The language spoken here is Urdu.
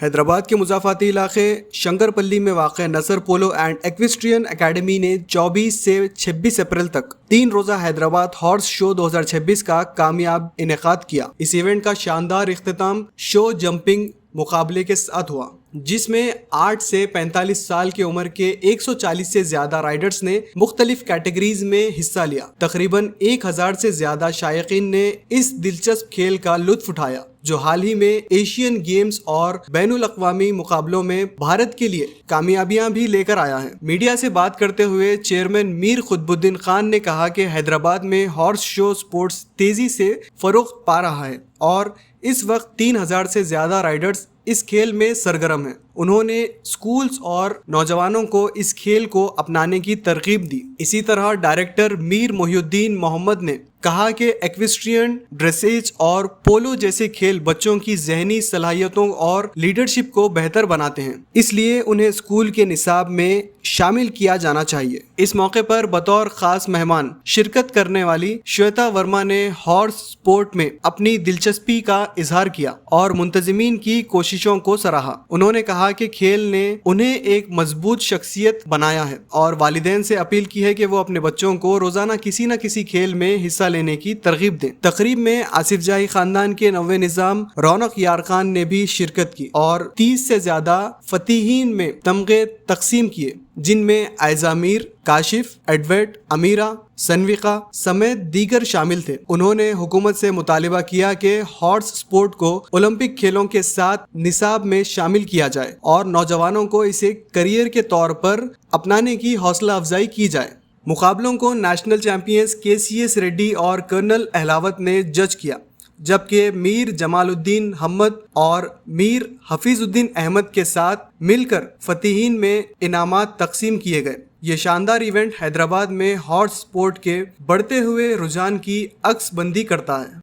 حیدرآباد کے مضافاتی علاقے شنکرپلی میں واقع نصر پولو اینڈ ایکویسٹرین اکیڈمی نے 24 سے 26 اپریل تک 3 روزہ حیدرآباد ہارس شو 2026 کا کامیاب انعقاد کیا۔ اس ایونٹ کا شاندار اختتام شو جمپنگ مقابلے کے ساتھ ہوا، جس میں 8 سے 45 سال کی عمر کے 140 سے زیادہ رائڈرز نے مختلف کیٹیگریز میں حصہ لیا۔ تقریباً 1000 سے زیادہ شائقین نے اس دلچسپ کھیل کا لطف اٹھایا، جو حال ہی میں ایشین گیمز اور بین الاقوامی مقابلوں میں بھارت کے لیے کامیابیاں بھی لے کر آیا ہے۔ میڈیا سے بات کرتے ہوئے چیئرمین میر قطب الدین خان نے کہا کہ حیدرآباد میں ہارس شو سپورٹس تیزی سے فروغ پا رہا ہے اور اس وقت 3000 سے زیادہ رائڈرز اس کھیل میں سرگرم ہیں۔ انہوں نے اسکولز اور نوجوانوں کو اس کھیل کو اپنانے کی ترغیب دی۔ اسی طرح ڈائریکٹر میر محی الدین محمد نے کہا کہ ایکویسٹرین، ڈریسیج اور پولو جیسے کھیل بچوں کی ذہنی صلاحیتوں اور لیڈرشپ کو بہتر بناتے ہیں، اس لیے انہیں اسکول کے نصاب میں شامل کیا جانا چاہیے۔ اس موقع پر بطور خاص مہمان شرکت کرنے والی شویتا ورما نے ہارس سپورٹ میں اپنی دلچسپی کا اظہار کیا اور منتظمین کی کوششوں کو سراہا۔ انہوں نے کہا کہ کھیل نے انہیں ایک مضبوط شخصیت بنایا ہے اور والدین سے اپیل کی ہے کہ وہ اپنے بچوں کو روزانہ کسی نہ کسی کھیل میں حصہ لینے کی ترغیب دیں۔ تقریب میں آصف جاہی خاندان کے نویں نظام رونق یارخان نے بھی شرکت کی اور 30 سے زیادہ فاتحین میں تمغے تقسیم کیے، جن میں عائزہ میر، کاشف، ایڈورڈ، امیرہ، سنویقا سمیت دیگر شامل تھے۔ انہوں نے حکومت سے مطالبہ کیا کہ ہارس سپورٹ کو اولمپک کھیلوں کے ساتھ نصاب میں شامل کیا جائے اور نوجوانوں کو اسے کریئر کے طور پر اپنانے کی حوصلہ افزائی کی جائے۔ مقابلوں کو نیشنل چیمپئنز KCS ریڈی اور کرنل اہلاوت نے جج کیا، جبکہ میر جمال الدین حمد اور میر حفیظ الدین احمد کے ساتھ مل کر فاتحین میں انعامات تقسیم کیے گئے۔ یہ شاندار ایونٹ حیدرآباد میں ہارس سپورٹ کے بڑھتے ہوئے رجحان کی عکس بندی کرتا ہے۔